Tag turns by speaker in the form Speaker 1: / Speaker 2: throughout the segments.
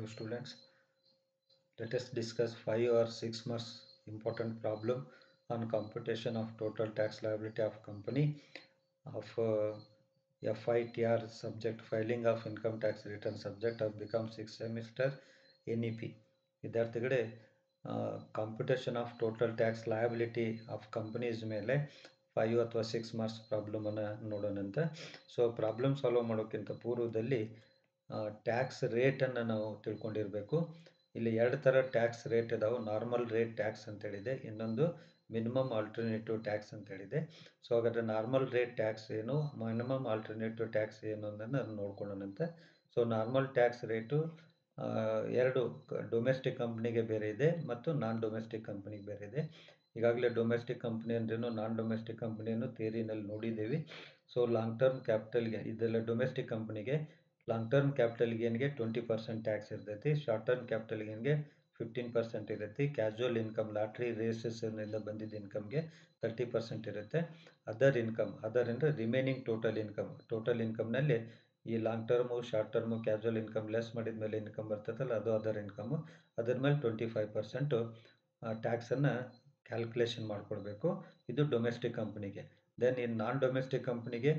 Speaker 1: Hello students, let us discuss 5 or 6 months important problem on computation of total tax liability of company of FITR subject filing of income tax return subject of become 6th semester NEP. ವಿದ್ಯಾರ್ಥಿಗಳೇ competition of total tax liability of companies ಮೇಲೆ 5 ಅಥವಾ 6 marks ಪ್ರಾಬ್ಲಮನ್ನು ನೋಡೋಣಂತ. So problem solve ಮಾಡೋಕ್ಕಿಂತ ಪೂರ್ವದಲ್ಲಿ tax ರೇಟನ್ನು ನಾವು ತಿಳ್ಕೊಂಡಿರಬೇಕು. ಇಲ್ಲಿ ಎರಡು ಥರ ಟ್ಯಾಕ್ಸ್ ರೇಟ್ ಇದಾವೆ. ನಾರ್ಮಲ್ ರೇಟ್ ಟ್ಯಾಕ್ಸ್ ಅಂತೇಳಿದೆ, ಇನ್ನೊಂದು ಮಿನಿಮಮ್ ಆಲ್ಟರ್ನೇಟಿವ್ ಟ್ಯಾಕ್ಸ್ ಅಂತೇಳಿದೆ. ಸೊ ಹಾಗಾದರೆ ನಾರ್ಮಲ್ ರೇಟ್ ಟ್ಯಾಕ್ಸ್ ಏನು, ಮಿನಿಮಮ್ ಆಲ್ಟರ್ನೇಟಿವ್ ಟ್ಯಾಕ್ಸ್ ಏನು ಅನ್ನೋದನ್ನು ನೋಡ್ಕೊಳ್ಳೋಣಂತೆ. ಸೊ ನಾರ್ಮಲ್ ಟ್ಯಾಕ್ಸ್ ರೇಟು ಎರಡು ಡೊಮೆಸ್ಟಿಕ್ ಕಂಪ್ನಿಗೆ ಬೇರೆ ಇದೆ ಮತ್ತು ನಾನ್ ಡೊಮೆಸ್ಟಿಕ್ ಕಂಪ್ನಿಗೆ ಬೇರೆ ಇದೆ. ಈಗಾಗಲೇ ಡೊಮೆಸ್ಟಿಕ್ ಕಂಪ್ನಿ ಅಂದ್ರೇನು, ನಾನ್ ಡೊಮೆಸ್ಟಿಕ್ ಕಂಪ್ನಿಯನ್ನು ಥಿಯರಿನಲ್ಲಿ ನೋಡಿದ್ದೀವಿ. ಸೊ ಲಾಂಗ್ ಟರ್ಮ್ ಕ್ಯಾಪಿಟಲ್ಗೆ, ಇದೆಲ್ಲ ಡೊಮೆಸ್ಟಿಕ್ ಕಂಪ್ನಿಗೆ ಲಾಂಗ್ ಟರ್ಮ್ ಕ್ಯಾಪಿಟಲ್ ಗೇನ್ಗೆ 20% ಟ್ಯಾಕ್ಸ್ ಇರ್ತೈತಿ, ಶಾರ್ಟ್ ಟರ್ಮ್ ಕ್ಯಾಪಿಟಲ್ ಗೇನ್ಗೆ 15% ಇರುತ್ತೆ, ಕ್ಯಾಶುವಲ್ ಇನ್ಕಮ್ ಲಾಟ್ರಿ ರೇಸಸ್ನಿಂದ ಬಂದಿದ್ದ ಇನ್ಕಮ್ಗೆ 30% ಇರುತ್ತೆ. ಅದರ್ ಇನ್ಕಮ್, ಅದರ್ ಅಂದರೆ ರಿಮೈನಿಂಗ್ ಟೋಟಲ್ ಇನ್ಕಮ್ನಲ್ಲಿ ಈ long term, short term, casual income less ಮಾಡಿದ ಮೇಲೆ ಇನ್ಕಮ್ ಬರ್ತೈತಲ್ಲ, ಅದು ಅದರ್ ಇನ್ಕಮು. ಅದ್ರ ಮೇಲೆ 25% ಟ್ಯಾಕ್ಸನ್ನು ಕ್ಯಾಲ್ಕುಲೇಷನ್ ಮಾಡಿಕೊಡ್ಬೇಕು. ಇದು ಡೊಮೆಸ್ಟಿಕ್ ಕಂಪ್ನಿಗೆ. ದೆನ್ ಇನ್ ನಾನ್ ಡೊಮೆಸ್ಟಿಕ್ ಕಂಪ್ನಿಗೆ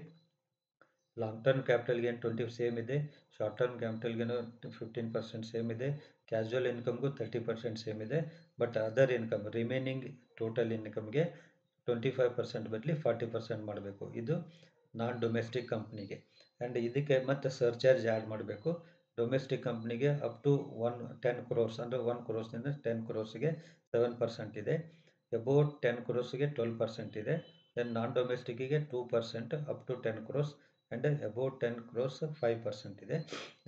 Speaker 1: ಲಾಂಗ್ ಟರ್ಮ್ ಕ್ಯಾಪಿಟಲ್ಗೇನು 20 ಸೇಮ್ ಇದೆ, ಶಾರ್ಟ್ ಟರ್ಮ್ ಕ್ಯಾಪಿಟಲ್ಗೇನು 15% ಸೇಮ್ ಇದೆ, ಕ್ಯಾಶುವಲ್ ಇನ್ಕಮ್ಗೂ 30% ಸೇಮ್ ಇದೆ. But other income, remaining total ಇನ್ಕಮ್ಗೆ 25% ಬದಲಿ 40% ಮಾಡಬೇಕು. ಇದು ನಾನ್ ಡೊಮೆಸ್ಟಿಕ್ ಕಂಪ್ನಿಗೆ. ಆ್ಯಂಡ್ ಇದಕ್ಕೆ ಮತ್ತೆ ಸರ್ಚಾರ್ಜ್ ಆ್ಯಡ್ ಮಾಡಬೇಕು. ಡೊಮೆಸ್ಟಿಕ್ ಕಂಪ್ನಿಗೆ ಅಪ್ ಟು 10 crores ಅಂದರೆ 1 crores-ನಿಂದ 10 crores-ಗೆ 7% ಇದೆ, ಅಬೌಟ್ 10 crores-ಗೆ 12% ಇದೆ. ದೆನ್ ನಾನ್ ಡೊಮೆಸ್ಟಿಕ್ಕಿಗೆ 2% up to 10 crores and about 10 crores 5% ಇದೆ.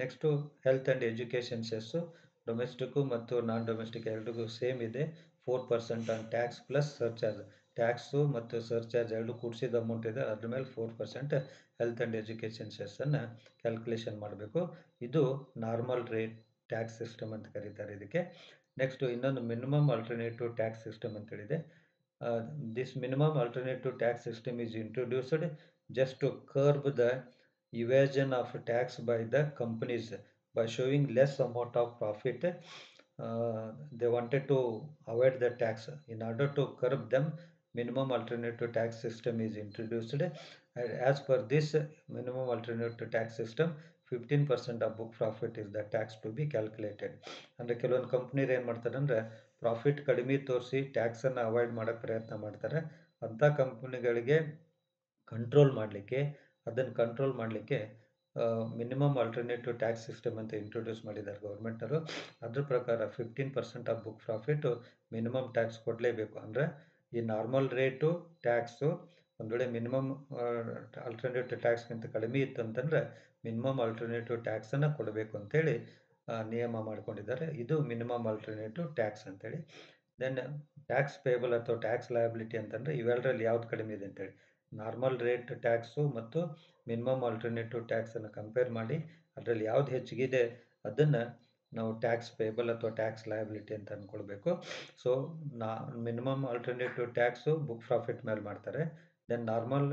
Speaker 1: Next health and education cess domestic ಮತ್ತು ನಾನ್ ಡೊಮೆಸ್ಟಿಕ್ ಎರಡಿಗೂ ಸೇಮ್ ಇದೆ, 4% on tax plus surcharge. Tax ಮತ್ತು ಸರ್ಚಾರ್ಜ್ ಎರಡು ಕೂಡಿಸಿದ ಅಮೌಂಟ್ ಇದೆ, ಅದ್ರ ಮೇಲೆ 4% ಹೆಲ್ತ್ ಆ್ಯಂಡ್ ಎಜುಕೇಷನ್ ಸೆಸ್ಸನ್ನು ಕ್ಯಾಲ್ಕುಲೇಷನ್ ಮಾಡಬೇಕು. ಇದು ನಾರ್ಮಲ್ ರೇಟ್ ಟ್ಯಾಕ್ಸ್ ಸಿಸ್ಟಮ್ ಅಂತ ಕರೀತಾರೆ ಇದಕ್ಕೆ. ನೆಕ್ಸ್ಟು ಇನ್ನೊಂದು ಮಿನಿಮಮ್ ಆಲ್ಟರ್ನೇಟಿವ್ ಟ್ಯಾಕ್ಸ್ ಸಿಸ್ಟಮ್ ಅಂತೇಳಿದೆ. This minimum alternative tax system is introduced just to curb the evasion of tax by the companies by showing less amount of profit. They wanted to avoid the tax. In order to curb them, minimum alternative tax system is introduced. As per this minimum alternative tax system, 15% of book profit is the tax to be calculated. ಅಂದರೆ ಕೆಲವೊಂದು ಕಂಪ್ನಿರು ಏನು ಮಾಡ್ತಾರೆ ಅಂದರೆ profit ಕಡಿಮೆ ತೋರಿಸಿ ಟ್ಯಾಕ್ಸನ್ನು avoid ಮಾಡೋಕ್ಕೆ ಪ್ರಯತ್ನ ಮಾಡ್ತಾರೆ. ಅಂಥ ಕಂಪ್ನಿಗಳಿಗೆ ಕಂಟ್ರೋಲ್ ಮಾಡಲಿಕ್ಕೆ, ಅದನ್ನು ಕಂಟ್ರೋಲ್ ಮಾಡಲಿಕ್ಕೆ ಮಿನಿಮಮ್ ಆಲ್ಟರ್ನೇಟಿವ್ ಟ್ಯಾಕ್ಸ್ ಸಿಸ್ಟಮ್ ಅಂತ ಇಂಟ್ರೊಡ್ಯೂಸ್ ಮಾಡಿದ್ದಾರೆ ಗೌರ್ಮೆಂಟರು. ಅದ್ರ ಪ್ರಕಾರ 15% of book profit minimum tax ಕೊಡಲೇಬೇಕು. ಅಂದರೆ ಈ ನಾರ್ಮಲ್ ರೇಟು ಟ್ಯಾಕ್ಸು ಒಂದು ವೇಳೆ ಮಿನಿಮಮ್ ಆಲ್ಟರ್ನೇಟಿವ್ ಟ್ಯಾಕ್ಸ್ಗಿಂತ ಕಡಿಮೆ ಇತ್ತು ಅಂತಂದರೆ ಮಿನಿಮಮ್ ಆಲ್ಟರ್ನೇಟಿವ್ ಟ್ಯಾಕ್ಸನ್ನು ಕೊಡಬೇಕು ಅಂತೇಳಿ ನಿಯಮ ಮಾಡ್ಕೊಂಡಿದ್ದಾರೆ. ಇದು ಮಿನಿಮಮ್ ಆಲ್ಟರ್ನೇಟಿವ್ ಟ್ಯಾಕ್ಸ್ ಅಂತೇಳಿ. ದೆನ್ ಟ್ಯಾಕ್ಸ್ ಪೇಬಲ್ ಅಥವಾ ಟ್ಯಾಕ್ಸ್ ಲಯಬಿಲಿಟಿ ಅಂತಂದರೆ ಇವೆರಡರಲ್ಲಿ ಯಾವ್ದು ಕಡಿಮೆ ಇದೆ ಅಂತೇಳಿ ನಾರ್ಮಲ್ ರೇಟ್ ಟ್ಯಾಕ್ಸು ಮತ್ತು ಮಿನಿಮಮ್ ಆಲ್ಟರ್ನೇಟಿವ್ ಟ್ಯಾಕ್ಸನ್ನು ಕಂಪೇರ್ ಮಾಡಿ ಅದರಲ್ಲಿ ಯಾವ್ದು ಹೆಚ್ಚಿಗಿದೆ ಅದನ್ನು ನಾವು ಟ್ಯಾಕ್ಸ್ ಪೇಬಲ್ ಅಥವಾ ಟ್ಯಾಕ್ಸ್ ಲಯಬಿಲಿಟಿ ಅಂತ ಅಂದ್ಕೊಳ್ಬೇಕು. So minimum alternative tax book profit ಮೇಲೆ ಮಾಡ್ತಾರೆ. Then normal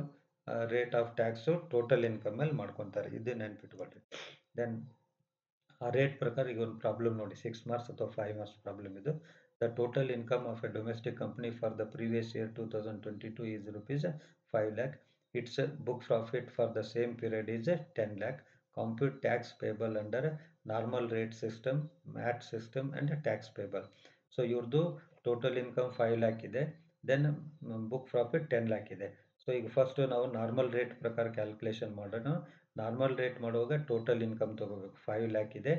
Speaker 1: rate of tax total income ಮೇಲೆ ಮಾಡ್ಕೊತಾರೆ. ಇದು ನೆನ್ಪಿಟ್ಕೊಳ್ರಿ. ದೆನ್ ಆ ರೇಟ್ ಪ್ರಕಾರ ಈಗ ಒಂದು ಪ್ರಾಬ್ಲಮ್ ನೋಡಿ, 6 ಮಾರ್ಕ್ಸ್ ಅಥವಾ 5 ಮಾರ್ಕ್ಸ್ ಪ್ರಾಬ್ಲಮ್ ಇದು. The total income of a domestic company for the previous year 2022 is ₹5 lakh. Its book profit for the same period is 10 lakh. Compute tax payable under normal rate system, MAT system and tax payable. So ಇವ್ರದ್ದು total income 5 lakh ಇದೆ, then book profit 10 lakh ಇದೆ. So ಈಗ first ನಾವು normal rate ಪ್ರಕಾರ calculation ಮಾಡೋಣ. Normal rate ಮಾಡುವಾಗ total income ತೊಗೋಬೇಕು. 5 lakh ಇದೆ.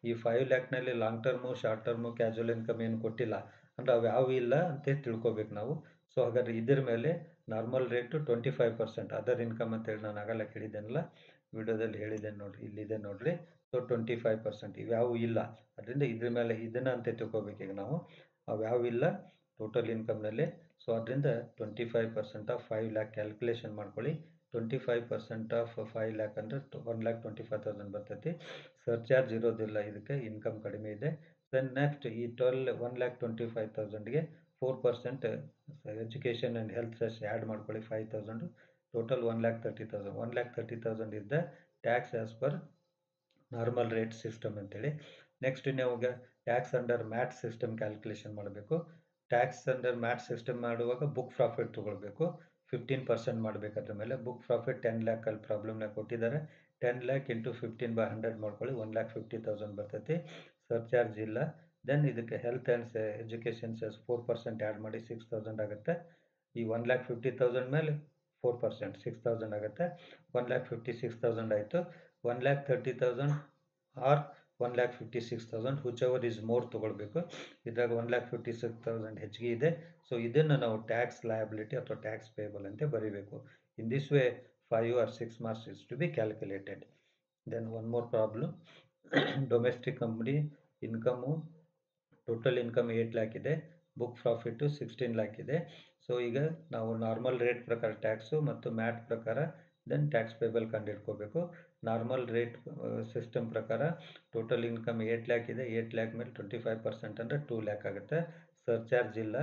Speaker 1: ಈ 5 lakhನಲ್ಲಿ long term, short term, casual income ಏನು ಕೊಟ್ಟಿಲ್ಲ ಅಂದರೆ ಅವು ಯಾವ ಇಲ್ಲ ಅಂತ ತಿಳ್ಕೊಬೇಕು ನಾವು. ಸೊ ಹಾಗಾದರೆ ಇದ್ರ ಮೇಲೆ ನಾರ್ಮಲ್ ರೇಟು 25%, ಅದರ್ ಇನ್ಕಮ್ ಅಂತೇಳಿ ನಾನು ಆಗಲ್ಲ ಹೇಳಿದ್ದೇನಲ್ಲ, ವಿಡಿಯೋದಲ್ಲಿ ಹೇಳಿದ್ದೇನೆ ನೋಡಿರಿ, ಇಲ್ಲಿದೆ ನೋಡಿರಿ. ಸೊ 25% ಇವ್ಯಾವು ಇಲ್ಲ, ಅದರಿಂದ ಇದ್ರ ಮೇಲೆ ಇದನ್ನು ಅಂತ ತಿಳ್ಕೊಬೇಕೀಗ ನಾವು. ಅವ್ಯಾವು ಇಲ್ಲ ಟೋಟಲ್ ಇನ್ಕಮ್ನಲ್ಲಿ. ಸೊ ಅದರಿಂದ 25% ಆಫ್ 5 lakh ಕ್ಯಾಲ್ಕುಲೇಷನ್ ಮಾಡ್ಕೊಳ್ಳಿ. 25% ಆಫ್ 5 lakh ಅಂದರೆ 1,25,000 ಬರ್ತೈತಿ. ಸರ್ಚಾರ್ಜ್ ಇರೋದಿಲ್ಲ, ಇದಕ್ಕೆ ಇನ್ಕಮ್ ಕಡಿಮೆ ಇದೆ. ದೆನ್ ನೆಕ್ಸ್ಟ್ ಈ 1,25,000ಗೆ 4% education and health cess add ಮಾಡ್ಕೊಳ್ಳಿ, 5,000. ಟೋಟಲ್ 1,30,000. 1,30,000 ಇದ್ದ tax as per normal rate system ಅಂತೇಳಿ. ನೆಕ್ಸ್ಟ್ ನೀವು tax under mat system calculation ಮಾಡಬೇಕು. ಟ್ಯಾಕ್ಸ್ ಅಂಡರ್ ಮ್ಯಾಟ್ ಸಿಸ್ಟಮ್ ಮಾಡುವಾಗ ಬುಕ್ ಪ್ರಾಫಿಟ್ ತೊಗೊಳ್ಬೇಕು. 15% ಮಾಡಬೇಕು. ಅದ್ರ ಮೇಲೆ ಬುಕ್ ಪ್ರಾಫಿಟ್ 10 ಲ್ಯಾಕ್ ಅಲ್ಲಿ ಪ್ರಾಬ್ಲಮ್ನಾಗ ಕೊಟ್ಟಿದ್ದಾರೆ. 10 ಲ್ಯಾಕ್ ಇಂಟು 15/100 ಮಾಡ್ಕೊಳ್ಳಿ, 1,50,000 ಬರ್ತೈತಿ. ಸರ್ಚಾರ್ಜ್ ಇಲ್ಲ. ದೆನ್ ಇದಕ್ಕೆ health and education cess 4% add ಮಾಡಿ 6,000 ಆಗುತ್ತೆ. ಈ 1,50,000 ಮೇಲೆ 4% 6,000 ಆಗುತ್ತೆ. 1,56,000 ಆಯಿತು. 1,30,000 or 1,56,000 whichever is more ತೊಗೊಳ್ಬೇಕು. ಇದ್ರಾಗ 1,56,000 ಹೆಚ್ಚಿಗೆ ಇದೆ. ಸೊ ಇದನ್ನು ನಾವು ಟ್ಯಾಕ್ಸ್ ಲಯಬಿಲಿಟಿ ಅಥವಾ ಟ್ಯಾಕ್ಸ್ ಪೇಬಲ್ ಅಂತ ಬರೀಬೇಕು. In this way 5 or 6 marks is to be calculated. Then one more problem. Domestic company income total income 8 lakh ಇದೆ, ಬುಕ್ ಪ್ರಾಫಿಟ್ಟು 16 ಲ್ಯಾಕ್ ಇದೆ. ಸೊ ಈಗ ನಾವು ನಾರ್ಮಲ್ ರೇಟ್ ಪ್ರಕಾರ ಟ್ಯಾಕ್ಸು ಮತ್ತು ಮ್ಯಾಟ್ ಪ್ರಕಾರ ದೆನ್ ಟ್ಯಾಕ್ಸ್ ಪೇಬಲ್ ಕಂಡುಹಿಡ್ಕೋಬೇಕು. ನಾರ್ಮಲ್ ರೇಟ್ ಸಿಸ್ಟಮ್ ಪ್ರಕಾರ total income 8 lakh ಇದೆ. 8 ಲ್ಯಾಕ್ ಮೇಲೆ 25% ಅಂದರೆ 2 ಲ್ಯಾಕ್ ಆಗುತ್ತೆ. ಸರ್ಚಾರ್ಜ್ ಇಲ್ಲ.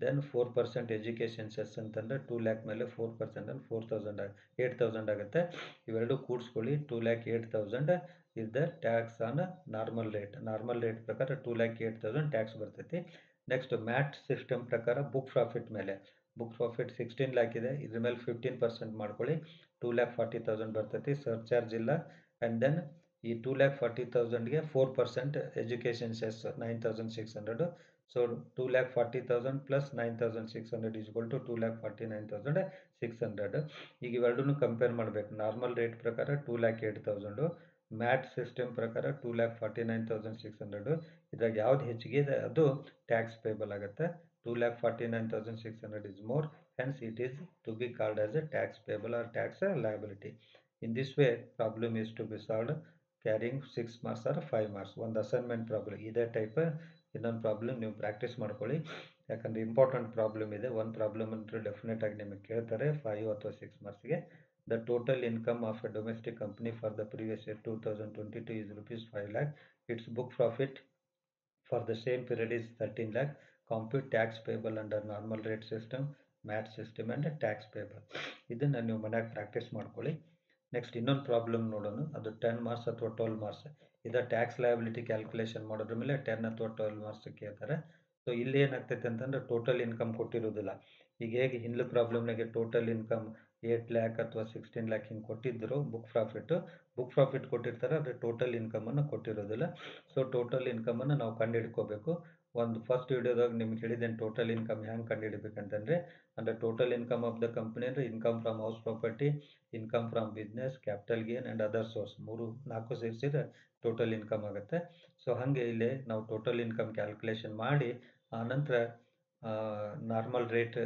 Speaker 1: ದೆನ್ 4% ಎಜುಕೇಷನ್ ಸೆಸ್ ಅಂತಂದರೆ 2 ಲ್ಯಾಕ್ ಮೇಲೆ 4% ಅಂದರೆ 8,000 ಆಗುತ್ತೆ. ಇವೆರಡು ಕೂಡಿಸ್ಕೊಳ್ಳಿ. 2,08,000 is the tax on normal rate ಪ್ರಕಾರ 2,08,000 ಟ್ಯಾಕ್ಸ್ ಬರ್ತೈತಿ. ನೆಕ್ಸ್ಟ್ ಮ್ಯಾಟ್ ಸಿಸ್ಟಮ್ ಪ್ರಕಾರ ಬುಕ್ ಪ್ರಾಫಿಟ್ 16 ಲ್ಯಾಕ್ ಇದೆ. ಇದ್ರ ಮೇಲೆ 15% ಮಾಡ್ಕೊಳ್ಳಿ, 2,40,000 ಬರ್ತೈತಿ. ಸರ್ಚಾರ್ಜ್ ಇಲ್ಲ. ಆ್ಯಂಡ್ ದೆನ್ ಈ 2,40,000ಗೆ 4% education cess 9,600. So 2,40,000 plus 9,600 is equal to 2,49,600. ಈಗ ಇವೆರಡೂ ಕಂಪೇರ್ ಮಾಡಬೇಕು. ನಾರ್ಮಲ್ ರೇಟ್ ಪ್ರಕಾರ 2,08,000, ಮ್ಯಾಟ್ ಸಿಸ್ಟಮ್ ಪ್ರಕಾರ 2,49,600. ಇದ್ರಾಗ ಯಾವ್ದು ಹೆಚ್ಚಿಗೆ ಇದೆ ಅದು ಟ್ಯಾಕ್ಸ್ ಪೇಬಲ್ ಆಗುತ್ತೆ. 2,49,600 is more, hence it is to be called as a tax payable or tax liability. In this way problem is to be solved carrying 6 marks or 5 marks. ಒಂದು assignment problem ಇದೇ type ಇನ್ನೊಂದು problem ನೀವು practice ಮಾಡ್ಕೊಳ್ಳಿ. ಯಾಕಂದರೆ important problem ಇದೆ. ಒಂದು problem ಅಂತೂ definite ಆಗಿ ನಿಮಗೆ ಕೇಳ್ತಾರೆ 5 ಅಥವಾ 6 ಮಾರ್ಕ್ಸ್ಗೆ. The total income of a domestic company for the previous year 2022 is rupees 5 lakh. Its book profit for the same period is 13 lakh. Compute tax payable under normal rate system, MAT system and tax payable. ಇದನ್ನು ನೀವು ಮನೆಯಾಗ practice ಮಾಡ್ಕೊಳ್ಳಿ. Next ಇನ್ನೊಂದು problem ನೋಡೋಣ. ಅದು 10 marks ಅಥವಾ 12 marks. ಇದು tax liability calculation ಮಾಡೋದ್ರ ಮೇಲೆ 10 ಅಥವಾ 12 ಮಾರ್ಕ್ಸ್ ಕೇಳ್ತಾರೆ. ಸೊ ಇಲ್ಲಿ ಏನಾಗ್ತೈತೆ ಅಂತಂದರೆ ಟೋಟಲ್ ಇನ್ಕಮ್ ಕೊಟ್ಟಿರೋದಿಲ್ಲ. ಈಗ ಹೇಗೆ ಹಿಂದೆ ಪ್ರಾಬ್ಲಮ್ನಾಗೆ ಟೋಟಲ್ ಇನ್ಕಮ್ 8 ಲ್ಯಾಕ್ ಅಥವಾ 16 ಲ್ಯಾಕ್ ಹಿಂಗೆ ಕೊಟ್ಟಿದ್ದರು ಬುಕ್ ಪ್ರಾಫಿಟ್ ಕೊಟ್ಟಿರ್ತಾರೆ, ಆದರೆ ಟೋಟಲ್ ಇನ್ಕಮನ್ನು ಕೊಟ್ಟಿರೋದಿಲ್ಲ. ಸೊ ಟೋಟಲ್ ಇನ್ಕಮನ್ನು ನಾವು ಕಂಡುಹಿಡ್ಕೋಬೇಕು. ಒಂದು ಫಸ್ಟ್ ವಿಡಿಯೋದಾಗ ನಿಮ್ಗೆ ಹೇಳಿದ್ದೇನೆ ಟೋಟಲ್ ಇನ್ಕಮ್ ಹೆಂಗೆ ಕಂಡುಹಿಡಬೇಕಂತಂದರೆ, ಅಂದರೆ total income of the company ಅಂದರೆ income from house property, income from business, capital gain and other source 4 ಸೇರಿಸಿದ್ರೆ ಟೋಟಲ್ ಇನ್ಕಮ್ ಆಗುತ್ತೆ. ಸೊ ಹಾಗೆ ಇಲ್ಲಿ ನಾವು ಟೋಟಲ್ ಇನ್ಕಮ್ ಕ್ಯಾಲ್ಕುಲೇಷನ್ ಮಾಡಿ ಆನಂತರ ನಾರ್ಮಲ್ ರೇಟ್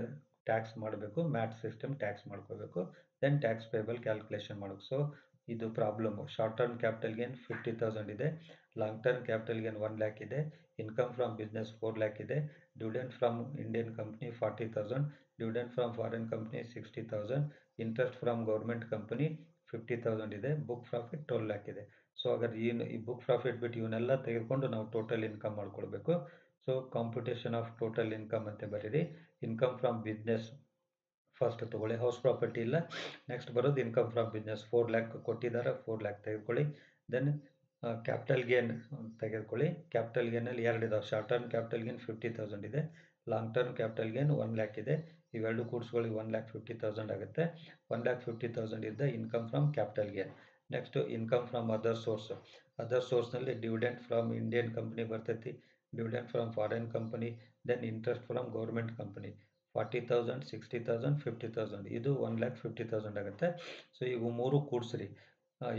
Speaker 1: ಟ್ಯಾಕ್ಸ್ ಮಾಡಬೇಕು, ಮ್ಯಾಟ್ ಸಿಸ್ಟಮ್ ಟ್ಯಾಕ್ಸ್ ಮಾಡ್ಕೋಬೇಕು, ದೆನ್ ಟ್ಯಾಕ್ಸ್ ಪೇಬಲ್ ಕ್ಯಾಲ್ಕುಲೇಷನ್ ಮಾಡಬೇಕು. ಸೊ ಇದು problem. Short term capital gain 50,000 ಇದೆ, long term capital gain 1 lakh ಇದೆ, ಇನ್ಕಮ್ ಫ್ರಮ್ ಬಿಸ್ನೆಸ್ 4 ಲ್ಯಾಕ್ ಇದೆ, dividend from Indian company 40,000, dividend from foreign company 60,000, interest from government company 50,000 ಇದೆ, book profit 12 lac ಇದೆ. So ಹಾಗಾದ್ರೆ ಈ book profit ಬಿಟ್ಟು ಇವನ್ನೆಲ್ಲ ತೆಗೆದುಕೊಂಡು ನಾವು ಟೋಟಲ್ ಇನ್ಕಮ್ ಮಾಡ್ಕೊಳ್ಬೇಕು. So computation of total income ಅಂತ ಬರೀರಿ. ಇನ್ಕಮ್ ಫ್ರಮ್ ಬಿಸ್ನೆಸ್ ಫಸ್ಟ್ ತೊಗೊಳ್ಳಿ, ಹೌಸ್ ಪ್ರಾಪರ್ಟಿ ಇಲ್ಲ. ನೆಕ್ಸ್ಟ್ ಬರೋದು ಇನ್ಕಮ್ ಫ್ರಮ್ ಬಿಸ್ನೆಸ್ 4 ಲ್ಯಾಕ್ ಕೊಟ್ಟಿದ್ದಾರೆ, 4 ಲ್ಯಾಕ್ ತೆಗೆದುಕೊಳ್ಳಿ. ದೆನ್ ಕ್ಯಾಪಿಟಲ್ ಗೇನ್ ತೆಗೆದುಕೊಳ್ಳಿ. ಕ್ಯಾಪಿಟಲ್ ಗೇನಲ್ಲಿ 2 ಇದಾವೆ. ಶಾರ್ಟ್ ಟರ್ಮ್ ಕ್ಯಾಪಿಟಲ್ ಗೇನ್ 50,000 ಇದೆ, long term capital gain 1 lakh ಇದೆ. ಇವೆರಡು ಕೂಡಿಸ್ಕೊಳ್ಳಿ 1,50,000 ಆಗುತ್ತೆ. 1,50,000 ಇದ್ದ income from capital gain. Next income from other ಸೋರ್ಸ್ನಲ್ಲಿ ಡಿವಿಡೆಂಡ್ ಫ್ರಮ್ ಇಂಡಿಯನ್ ಕಂಪ್ನಿ ಬರ್ತೈತಿ, dividend from foreign company, then interest from government company 40,000, 60,000, 50,000 ಇದು 1,50,000 ಆಗುತ್ತೆ. ಸೊ ಇವು ಮೂರು ಕೂಡಿಸ್ರಿ.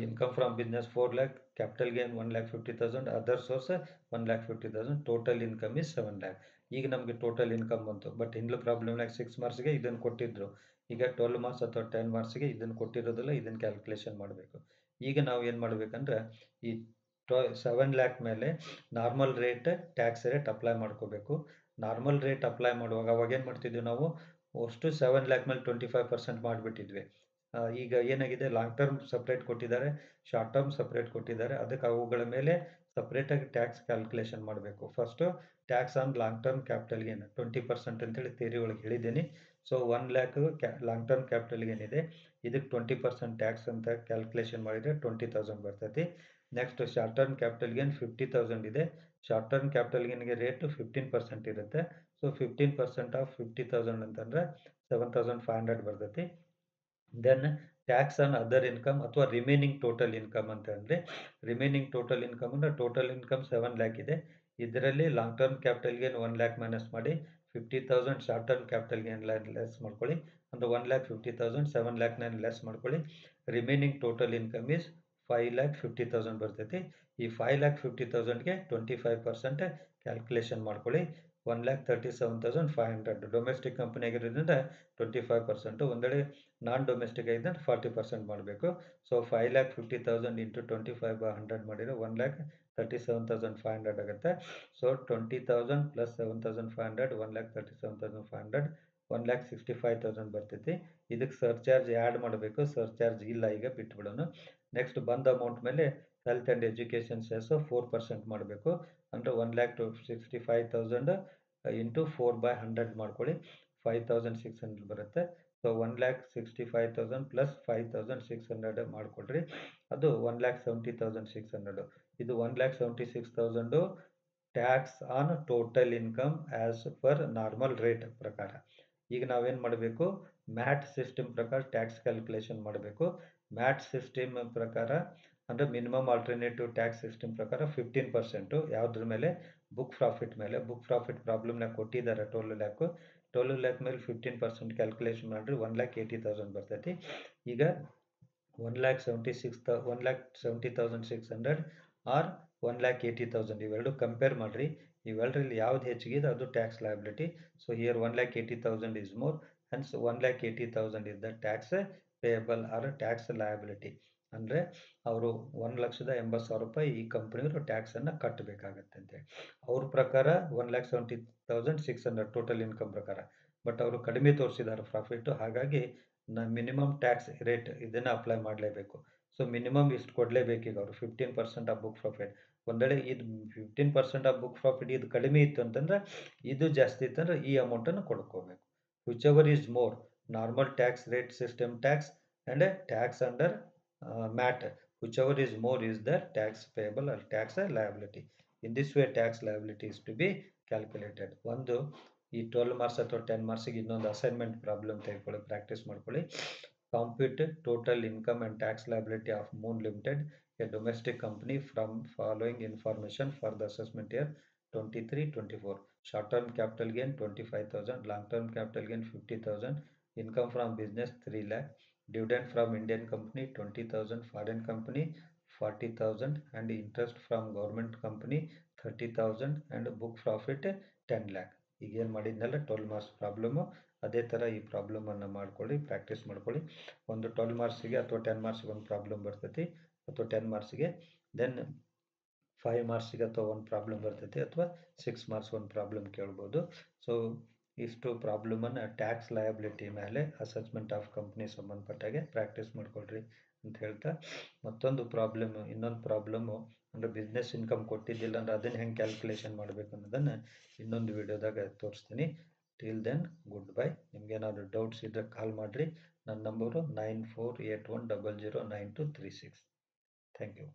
Speaker 1: Income from business 4 lakh, capital gain 1,50,000, other source 1,50,000, total income is 7 lakh. ಈಗ ನಮಗೆ total income ಬಂತು. ಬಟ್ ಹಿಂದೆ ಪ್ರಾಬ್ಲಮ್ನಾಗ 6 ಮಾರ್ಕ್ಸ್ಗೆ ಇದನ್ನು ಕೊಟ್ಟಿದ್ರು. ಈಗ 12 ಮಾರ್ಕ್ಸ್ ಅಥವಾ 10 ಮಾರ್ಕ್ಸ್ಗೆ ಇದನ್ನು ಕೊಟ್ಟಿರೋದಿಲ್ಲ, ಇದನ್ನು ಕ್ಯಾಲ್ಕುಲೇಷನ್ ಮಾಡಬೇಕು. ಈಗ ನಾವು ಏನು ಮಾಡಬೇಕಂದ್ರೆ ಈ 7 ಲ್ಯಾಕ್ ಮೇಲೆ normal rate tax rate apply ಮಾಡ್ಕೋಬೇಕು. ನಾರ್ಮಲ್ ರೇಟ್ ಅಪ್ಲೈ ಮಾಡುವಾಗ ಅವಾಗ ಏನು ಮಾಡ್ತಿದ್ವಿ ನಾವು ಅಷ್ಟು 7 ಲ್ಯಾಕ್ ಮೇಲೆ 25% ಮಾಡಿಬಿಟ್ಟಿದ್ವಿ. ಈಗ ಏನಾಗಿದೆ, ಲಾಂಗ್ ಟರ್ಮ್ ಸಪ್ರೇಟ್ ಕೊಟ್ಟಿದ್ದಾರೆ, ಶಾರ್ಟ್ ಟರ್ಮ್ ಸಪ್ರೇಟ್ ಕೊಟ್ಟಿದ್ದಾರೆ. ಅದಕ್ಕೆ ಅವುಗಳ ಮೇಲೆ ಸಪ್ರೇಟಾಗಿ ಟ್ಯಾಕ್ಸ್ ಕ್ಯಾಲ್ಕುಲೇಷನ್ ಮಾಡಬೇಕು. First tax on long term capital gain 20% ಅಂತೇಳಿ ಥಿಯರಿ ಒಳಗೆ ಹೇಳಿದ್ದೀನಿ. So 1 lakh long term capital gain ಇದೆ, ಇದಕ್ಕೆ 20% ಟ್ಯಾಕ್ಸ್ ಅಂತ ಕ್ಯಾಲ್ಕುಲೇಷನ್ ಮಾಡಿದರೆ 20,000 ಬರ್ತೈತಿ. Next short term capital gain 50,000 ಇದೆ. ಶಾರ್ಟ್ ಟರ್ಮ್ ಕ್ಯಾಪಿಟಲ್ ಗೇನ್ಗೆ ರೇಟ್ 15% ಇರುತ್ತೆ. ಸೊ 15% ಆಫ್ 50,000 ಅಂತಂದ್ರೆ 7,500 ಬರ್ತೈತಿ. Then tax on other income ಅಥವಾ ರಿಮೈನಿಂಗ್ ಟೋಟಲ್ ಇನ್ಕಮ್ ಅಂತ ಅಂದರೆ, ರಿಮೈನಿಂಗ್ ಟೋಟಲ್ ಇನ್ಕಮ್ ಅಂದರೆ ಟೋಟಲ್ ಇನ್ಕಮ್ 7 ಲ್ಯಾಕ್ ಇದೆ. ಇದರಲ್ಲಿ long term capital gain 1 lac minus ಮಾಡಿ 50,000 short term capital gain less ಮಾಡ್ಕೊಳ್ಳಿ. ಅಂದರೆ 1,50,000 7 ಲ್ಯಾಕ್ನ ಲೆಸ್ ಮಾಡ್ಕೊಳ್ಳಿ. ರಿಮೈನಿಂಗ್ ಟೋಟಲ್ ಇನ್ಕಮ್ ಈಸ್ 5,50,000 ಬರ್ತೈತಿ. ಈ 5,50,000ಗೆ 25% ಕ್ಯಾಲ್ಕುಲೇಷನ್ ಮಾಡ್ಕೊಳ್ಳಿ. 1,37,500 ಡೊಮೆಸ್ಟಿಕ್ ಕಂಪನಿ ಆಗಿರೋದ್ರಿಂದ 25%, ಒಂದೆಡೆ ನಾನ್ ಡೊಮೆಸ್ಟಿಕ್ ಆಗಿದ್ದರೆ 40% ಮಾಡಬೇಕು. ಸೊ 5,50,000 ಇಂಟು 25/100 ಮಾಡಿದರೆ 1,37,500 ಆಗುತ್ತೆ. ಸೊ 20,000 ಪ್ಲಸ್ 7,500 1,37,500 1,65,000 ಬರ್ತೈತಿ. ಇದಕ್ಕೆ ಸರ್ಚಾರ್ಜ್ ಆ್ಯಡ್ ಮಾಡಬೇಕು. ಸರ್ಚಾರ್ಜ್ ಇಲ್ಲ, ಈಗ ಬಿಟ್ಬಿಡೋಣ. ನೆಕ್ಸ್ಟ್ ಬಂದ ಅಮೌಂಟ್ ಮೇಲೆ ಹೆಲ್ತ್ ಆ್ಯಂಡ್ ಎಜುಕೇಷನ್ ಸೆಸ್ 4% ಮಾಡಬೇಕು. ಅಂದರೆ 1,65,000 ಇಂಟು 4/100 ಮಾಡ್ಕೊಳ್ಳಿ. 5,600 ಬರುತ್ತೆ. ಸೊ 1,65,000 ಪ್ಲಸ್ 5,600 ಮಾಡಿಕೊಡ್ರಿ. ಅದು 1,70,600. ಇದು 1,76,000 tax on total income as per normal rate ಪ್ರಕಾರ. ಈಗ ನಾವೇನು ಮಾಡಬೇಕು, ಮ್ಯಾಟ್ ಸಿಸ್ಟಮ್ ಪ್ರಕಾರ ಟ್ಯಾಕ್ಸ್ ಕ್ಯಾಲ್ಕುಲೇಷನ್ ಮಾಡಬೇಕು. ಮ್ಯಾಟ್ ಸಿಸ್ಟಮ್ ಪ್ರಕಾರ ಅಂದರೆ ಮಿನಿಮಮ್ ಆಲ್ಟರ್ನೇಟಿವ್ ಟ್ಯಾಕ್ಸ್ ಸಿಸ್ಟಮ್ ಪ್ರಕಾರ 15% ಯಾವುದ್ರ ಮೇಲೆ, ಬುಕ್ ಪ್ರಾಫಿಟ್ ಮೇಲೆ. ಬುಕ್ ಪ್ರಾಫಿಟ್ ಪ್ರಾಬ್ಲಮ್ನಾಗ ಕೊಟ್ಟಿದ್ದಾರೆ 12 ಲ್ಯಾಕ್ ಮೇಲೆ 15% ಕ್ಯಾಲ್ಕುಲೇಷನ್ ಮಾಡಿರಿ 1,80,000 ಬರ್ತೈತಿ. ಈಗ 1,70,600 ಆರ್ 1,80,000 ಇವೆರಡು ಕಂಪೇರ್ ಮಾಡಿರಿ. ಇವೆರಡರಲ್ಲಿ ಯಾವ್ದು ಹೆಚ್ಚಿಗಿದೆ ಅದು tax liability. So here 1,80,000 is more, hence 1,80,000 is the tax payable or tax liability. ಅಂದರೆ ಅವರು 1,80,000 ರೂಪಾಯಿ ಈ ಕಂಪ್ನಿಯವರು ಟ್ಯಾಕ್ಸನ್ನು ಕಟ್ಟಬೇಕಾಗತ್ತೆ ಅಂತೇಳಿ ಅವ್ರ ಪ್ರಕಾರ. 1,70,600 ಟೋಟಲ್ ಇನ್ಕಮ್ ಪ್ರಕಾರ. ಬಟ್ ಅವರು ಕಡಿಮೆ ತೋರಿಸಿದ್ದಾರೆ ಪ್ರಾಫಿಟ್ಟು, ಹಾಗಾಗಿ ಮಿನಿಮಮ್ ಟ್ಯಾಕ್ಸ್ ರೇಟ್ ಇದನ್ನು ಅಪ್ಲೈ ಮಾಡಲೇಬೇಕು. ಸೊ ಮಿನಿಮಮ್ ಇಷ್ಟು ಕೊಡಲೇಬೇಕೀಗ ಅವರು 15% ಆಫ್ ಬುಕ್ ಪ್ರಾಫಿಟ್. ಒಂದೆಡೆ ಇದು 15% ಆಫ್ ಬುಕ್ ಪ್ರಾಫಿಟ್ ಇದು ಕಡಿಮೆ ಇತ್ತು ಅಂತಂದ್ರೆ, ಇದು ಜಾಸ್ತಿ ಇತ್ತಂದ್ರೆ ಈ ಅಮೌಂಟನ್ನು ಕೊಡ್ಕೋಬೇಕು. Whichever is more, normal tax rate system tax and tax under MAT, whichever is more is the tax payable or tax liability. In this way tax liability is to be calculated. ಒಂದು ಈ 12 marks ಅಥವಾ 10 ಮಾರ್ಕ್ಸಿಗೆ ಇನ್ನೊಂದು assignment problem ತೆಗೆದುಕೊಳ್ಳಿ, practice ಮಾಡ್ಕೊಳ್ಳಿ. Compute total income and tax liability of Moon limited, A domestic company, from following information for the assessment year 23-24. Short term capital gain 25,000, long term capital gain 50,000, income from business 3 lakh, dividend from Indian company 20,000, foreign company 40,000, and interest from government company 30,000, and book profit 10 lakh. ಈಗೇನು ಮಾಡಿದ್ನಲ್ಲ 12 marks problem, ಅದೇ ಥರ ಈ ಪ್ರಾಬ್ಲಮನ್ನು ಮಾಡ್ಕೊಳ್ಳಿ, practice ಮಾಡ್ಕೊಳ್ಳಿ. ಒಂದು 12 ಮಾರ್ಕ್ಸಿಗೆ ಅಥವಾ 10 ಮಾರ್ಕ್ಸಿಗೆ ಒಂದು ಪ್ರಾಬ್ಲಮ್ ಬರ್ತೈತಿ, ಅಥವಾ 10 ಮಾರ್ಕ್ಸಿಗೆ. ದೆನ್ 5 ಮಾರ್ಕ್ಸಿಗೆ ಅಥವಾ ಒಂದು ಪ್ರಾಬ್ಲಮ್ ಬರ್ತೈತಿ, ಅಥವಾ 6 ಮಾರ್ಕ್ಸ್ ಒಂದು ಪ್ರಾಬ್ಲಮ್ ಕೇಳ್ಬೋದು. ಸೊ ಇಷ್ಟು ಪ್ರಾಬ್ಲಮನ್ನು ಟ್ಯಾಕ್ಸ್ ಲಯಬಿಲಿಟಿ ಮೇಲೆ ಅಸೆಸ್ಮೆಂಟ್ ಆಫ್ ಕಂಪ್ನಿ ಸಂಬಂಧಪಟ್ಟಾಗೆ ಪ್ರಾಕ್ಟೀಸ್ ಮಾಡ್ಕೊಳ್ರಿ ಅಂತ ಹೇಳ್ತಾ, ಮತ್ತೊಂದು ಪ್ರಾಬ್ಲಮ್ಮು, ಇನ್ನೊಂದು ಪ್ರಾಬ್ಲಮ್ಮು ಅಂದರೆ ಬಿಸ್ನೆಸ್ ಇನ್ಕಮ್ ಕೊಟ್ಟಿದ್ದಿಲ್ಲ ಅಂದರೆ ಅದನ್ನು ಹೆಂಗೆ ಕ್ಯಾಲ್ಕುಲೇಷನ್ ಮಾಡಬೇಕು ಅನ್ನೋದನ್ನು ಇನ್ನೊಂದು ವಿಡಿಯೋದಾಗ ತೋರಿಸ್ತೀನಿ. Till then good bye. ನಿಮ್ಗೇನಾದರೂ ಡೌಟ್ಸ್ ಇದ್ದರೆ ಕಾಲ್ ಮಾಡಿರಿ. ನನ್ನ ನಂಬರು 9481009236. Thank you.